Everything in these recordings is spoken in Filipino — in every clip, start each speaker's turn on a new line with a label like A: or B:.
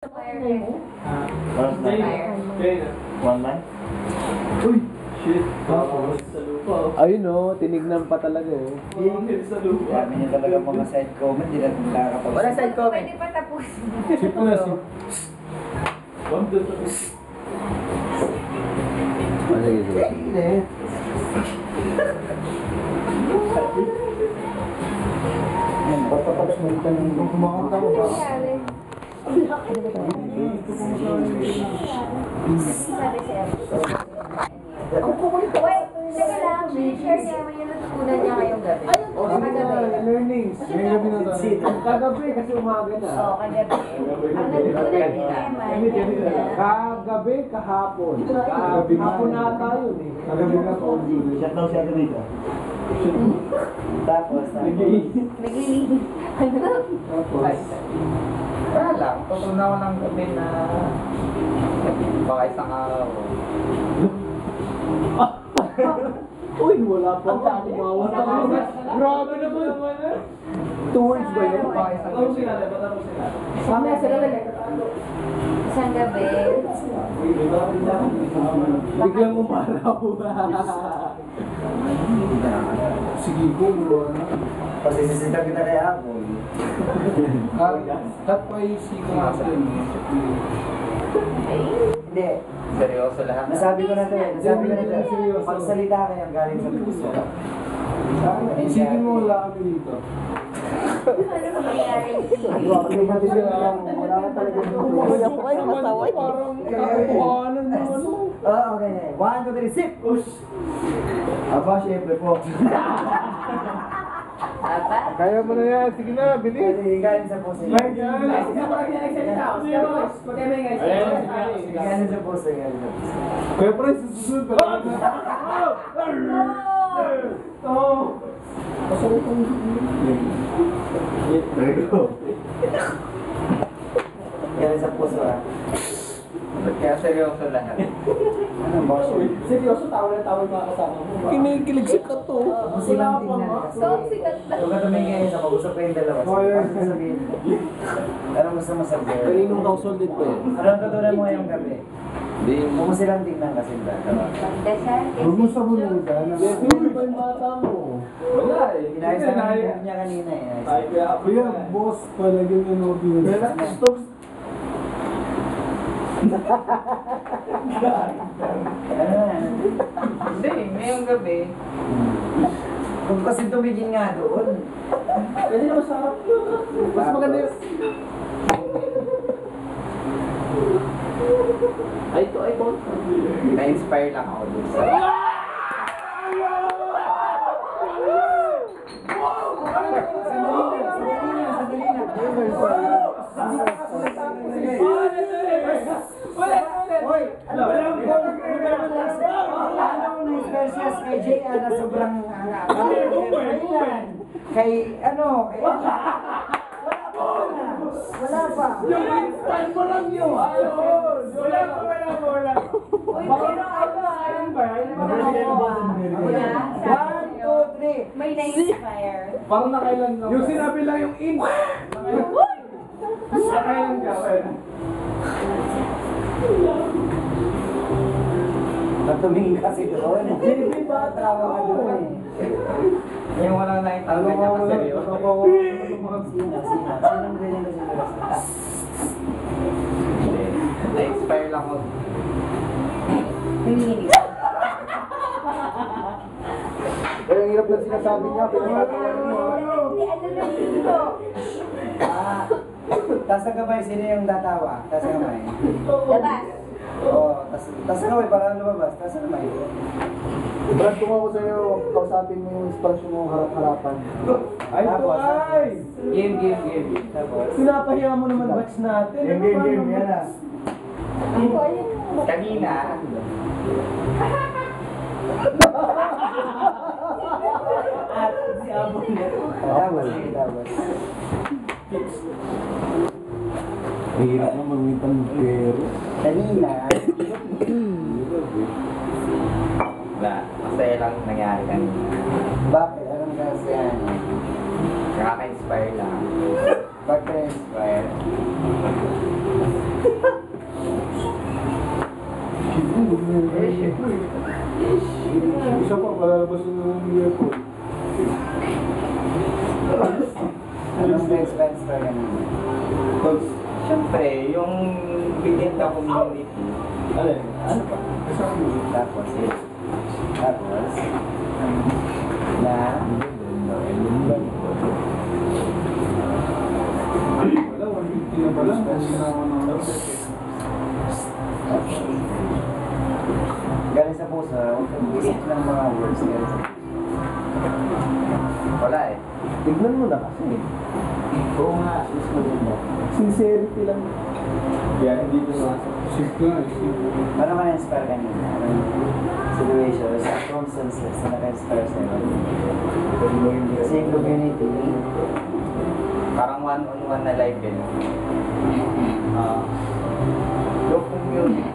A: One month?
B: Uy! Shit! Sa lupa.
C: Ayun o, tinignan pa talaga eh.
B: Hingin sa lupa.
A: Dami niya talaga mga side comment, hindi natin nakakapag-
D: Wala side comment.
E: Pwede pa tapusin.
C: Sip na sip.
B: One doon tapos.
C: Sige, sige.
A: Yan, pagkatapos mo ito ng kumakanta mo ba?
E: Sabi siya.
D: Ang kukulit.
E: Wait, teka lang. Share niya naman yung natutunan niya ngayong gabi.
C: O sige na, learnings. May gabi na tayo. Kagabi kasi umaga na.
E: Oo, kagabi. Ang natutunan ni Emma.
C: Kagabi, kahapon. Kahapon na tayo eh. Kagabi na po.
A: Shut down siya dito. Tapos,
E: Naglilinis.
C: Tapos,
D: Wala lang. Tutunaw ng gabi na baka isang araw.
C: uy, wala pa ako. Mawala pa ako. Grabe na ba naman eh? 2 words ba yun?
D: Baka isang
B: Ano
D: gabi.
B: sila? Ba't ano sila?
D: Mamaya sila lang.
E: Isang gabi.
C: Biglang umaraw. Sige ko, bro.
A: kasi sisita kita kay Apple.
C: Kat pa yung siko natin.
A: Hindi.
D: Seryoso lahat.
A: Nasabi ko na ito eh. Nasabi ko na ito. Pagsalita kayo ang galing sa puso.
C: Sige mo, wala kami dito.
E: Ano ba nangyari?
A: Wala ka talaga
C: Parang kakakuhanan mo ano.
A: Okay. 1, 2, 3, sip! Aba, syempre po.
E: Aba?
C: Kaya mo na yan. Sige na, bilis.
A: Pwede galing sa puso. Galing sa puso.
C: Kaya pa rin susunod pa lang.
A: Galing sa puso ah.
D: Kaya seryoso lahat.
A: Ano ba?
B: Seryoso, tawa na tawa yung mga kasama mo.
C: Kinikilig si Kato.
A: Silang tingnan.
E: So, sikat na.
A: Huwag ka tumingin ngayon sa pag-usap kayong dalawa. Ano gusto sabihin mo? Anong gusto mo sabihin?
C: Kaninong household din pa yan?
A: Anong tutunan mo ngayong gabi?
C: Hindi.
A: Huwag mo silang tingnan kasi dalawa.
E: Magdasal.
A: Huwag mo sa bulugan.
C: Hindi pa yung bata mo.
B: Wala eh.
A: Inayos na niya kanina eh.
B: Ay, kaya ako
C: Kuya,
B: yun.
C: boss, palagyan yung nobyo.
D: Hindi, ngayong gabi.
A: Kung kasi tumigin nga doon.
B: Pwede na masarap.
A: Mas maganda yun.
B: Ay, ito, ay, ito.
D: Na-inspire lang ako dun sa...
A: Hoy! Ano na specials kay J.A. na sobrang kay ano? Wala pa.
B: Yung instant mo lang yun. Wala pa.
E: Uy, pero ano
B: ba yan?
A: One, two, three.
E: may na-inspire.
B: Parang nakailan lang.
C: Yung sinabi lang yung in.
B: Nakailan ka.
A: Natumingin kasi doon.
C: JB ba?
A: Tawa ka doon eh.
D: Yung walang nakita niya ka seryoso.
A: Sinong ganyan kasi seryoso?
D: Na-inspire lang ako.
E: Nanginig.
C: Kaya ang hirap lang sinasabi niya. Pinagkakaroon mo.
E: Hindi, ano lang dito.
A: Taas ang kamay, sino yung tatawa? Taas ang kamay.
E: Labas.
A: Oo, taas ang kamay para lumabas. Taas ang kamay.
C: Brad, kung ako sa'yo, kausapin mo yung instruction mo harap-harapan. Ay, ito
A: Tapos,
C: ay!
D: Game.
A: Tapos,
C: Pinapahiya mo naman batch natin.
A: game, yan ah.
E: Ang kulit.
D: Kanina,
A: At si Abon. Tapos, sige, tapos.
C: Hirap na magmitang pero.
A: Kanina,
D: wala. Masaya lang nangyari kanina.
A: bakit? Anong kasi yan?
D: Nakaka-inspire lang.
A: Bakit na-inspire?
B: Isa pa, palalabas yung airport.
A: Anong next best story kanina?
D: Siyempre, yung bigyan na community.
B: Alin?
D: Ano pa?
A: Tapos, na,
B: Wala, 150 na pala. Kasi na ako ng
A: galing sa puso, huwag kang isip ng mga words galing sa puso.
D: Wala eh.
C: Tignan mo na kasi.
A: Oo nga, mas maganda.
C: Sincerity lang.
B: Yan, hindi ko na. Shift nga, shift.
A: Paano ka na-inspire kanina? Anong situations, circumstances na naka-inspire sa'yo? Kasi yung community,
D: Parang one-on-one na live eh. Yung community,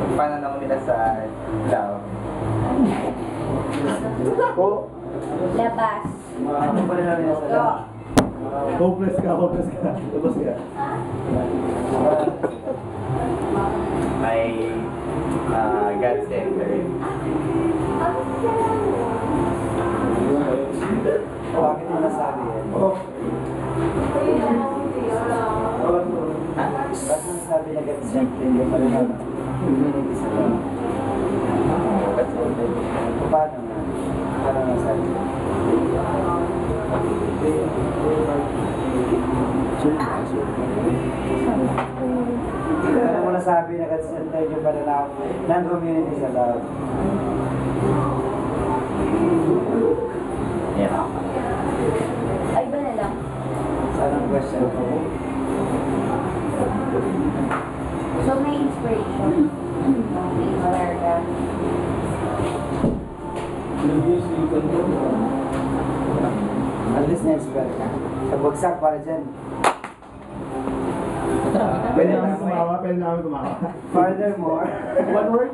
D: yung pananaw nila sa love.
E: Labas.
A: ano pa rin namin nasa
E: Go.
C: Hopeless ka. Labas ka.
D: May God-centered.
A: Bakit mo nasabi yan? Bakit mo nasabi na God-centered yung pala naman? Community sa loob. Paano nga? Paano nasabi? Paano mo nasabi na God-centered yung pala ng community sa loob?
D: Yeah.
E: Ay, ba na lang?
A: Saan ang question ko?
E: So, may inspiration. May ka.
A: At least na-inspire ka. Sa bagsak para dyan.
C: Pwede namin tumawa.
A: Furthermore,
C: One word?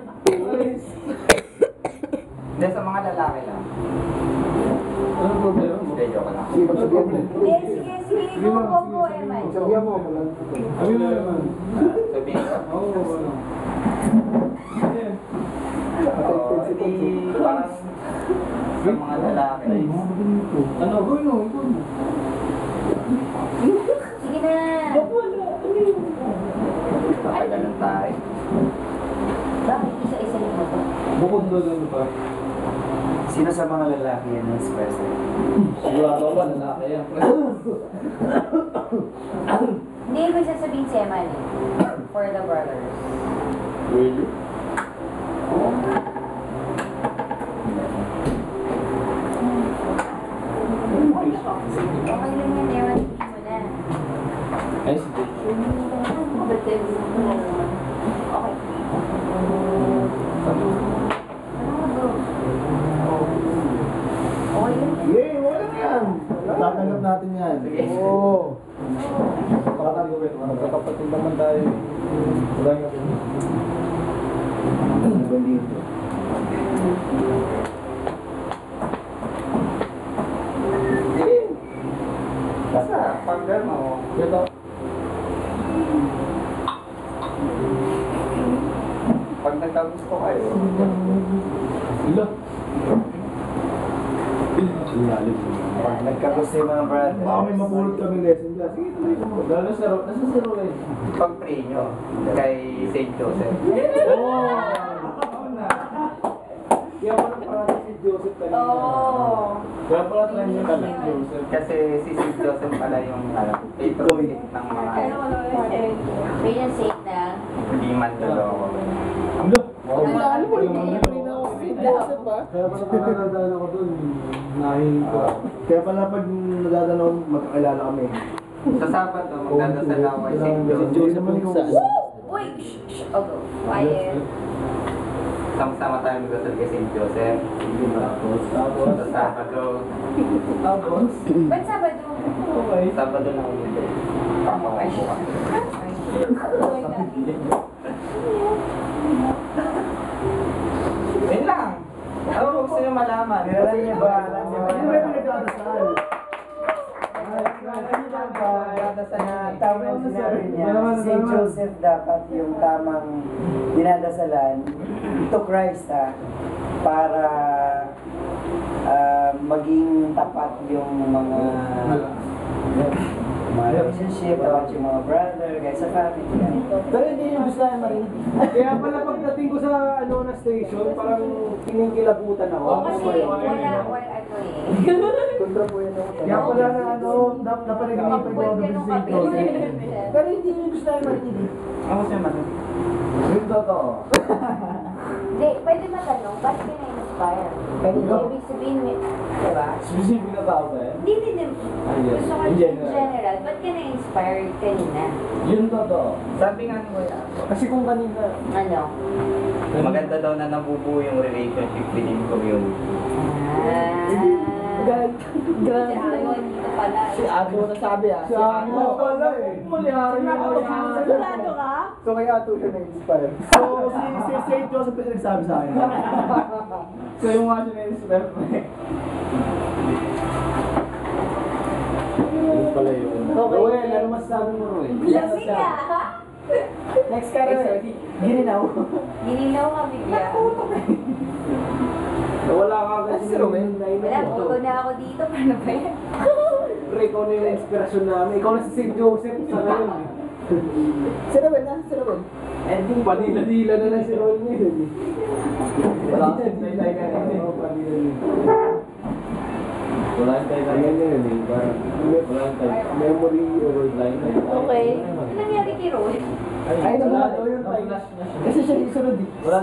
D: Hindi, sa mga lalaki lang.
B: Ano problema mo?
D: Hindi, joke lang.
C: Sige, magsabihan mo.
E: Sige. Go, Eman.
C: Magsabihan mo.
B: Ano na naman?
D: Sabihin ka.
B: Oo, ano.
D: Oo, hindi parang sa mga lalaki.
B: Ano, gawin mo?
E: Sige na.
D: Nakagalan tayo.
E: Bakit isa-isa mo to?
B: Bukod doon ano pa?
A: sino sa mga lalaki yan na-express sa'yo?
B: Sigurado ba, lalaki yan.
E: Hindi ko sasabihin si Eman for the brothers.
B: Really?
E: Okay lang yan, Eman. Hindi mo na.
B: Ay, sige.
E: Okay. Okay lang yan.
C: Yay, wala na yan. Tatanggap natin yan. Oo.
B: Magkakapatid naman tayo. Wala nga.
C: Bandito.
D: Basta, pag ano,
B: Ito.
D: pag nagkagusto kayo,
B: Ilo.
A: Nagkagusto yung mga brother.
C: Baka may mapulot kami lesson dyan. Sige, tuloy mo.
B: Lalo sa nasa si Roel.
D: pag-pray nyo kay St. Joseph.
B: Kaya pala parang si Joseph talaga.
E: Oo.
B: Kaya pala tayo yung si Joseph.
D: Kasi si St. Joseph pala yung patron ng mga
E: May yung safe na.
D: hindi man lolo.
B: Ano?
E: Ano mo,
B: Kaya pala nakakadala ko dun. Nahin ko.
C: Kaya pala pag nadadanaw, magkakilala kami.
D: Sa Sabado, magdadasal ako kay St. Joseph.
E: Uy! Shh! Oh, go. Quiet.
D: Sama-sama tayo magdasal kay St. Joseph. Sa Sabado.
B: Tapos?
E: Ba't Sabado?
B: Okay.
D: Sabado na ulit. Papaway ko ka. Yun lang. Ano gusto nyo malaman?
A: Alam niya ba? Alam niya ba?
C: Hindi ba yung nagdadasal?
A: Tama yung sinabi niya, si St. Joseph dapat yung tamang dinadasalan to Christ para maging tapat yung mga relationship, tapat yung mga brother, kahit sa family.
C: Pero hindi yung gusto namin marinig.
B: Kaya pala pagdating ko sa ano na station, parang kinikilabutan ako.
E: Oo, kasi wala ano eh.
C: Kontra po yan ako.
B: Kaya pala na ano, napanaginipan ko
E: Kapag
B: ako
E: ganun
B: sa
E: ka,
B: station.
C: Pero hindi yung gusto namin marinig eh.
D: Ako siya man. Yung totoo.
E: Hindi, pwede matanong, ba't ka na-inspire?
C: Kanino?
E: Ibig sabihin, diba?
C: Specific na tao ba yan?
E: Hindi.
C: yes.
E: Gusto ko
C: In
E: in
C: general.
E: general, ba't ka na-inspired kanina?
C: Yun totoo.
D: Sabi nga ni Kuya,
C: Kasi kung kanina,
E: Ano?
D: maganda daw na nabubuo yung relationship within community.
E: Si Ayon, dito pala.
C: si Ato na sabi ah.
B: Si Ato pala eh.
C: Mulyari na ako.
E: Sigurado ka?
B: So kaya ato siya na-inspire. So si St. Joseph yung nagsabi sa akin.
C: So yung mga siya na-inspire ko eh. Yun pala yun.
E: Okay.
C: Roel, ano masasabi mo Roel?
E: Lasing ka, ha?
C: Next ka Roel. Gininaw.
E: Ginilaw ka bigla.
C: Wala ka agad
B: Si Roel.
E: Wala, boto na ako dito. Paano ba yan?
C: Pre, ikaw na yung inspirasyon namin. Ikaw na si St. Joseph sa ngayon eh.
B: Si Roel na, si Roel.
C: Panila-dila na lang si Roel ngayon eh. Wala ka tayo ka na eh. Wala tayo ka na yun eh. Parang wala tayo. Memory overline.
E: Okay. Ano nangyari kay Roy?
C: Ay, wala daw yun tayo. Kasi siya isunod eh. Wala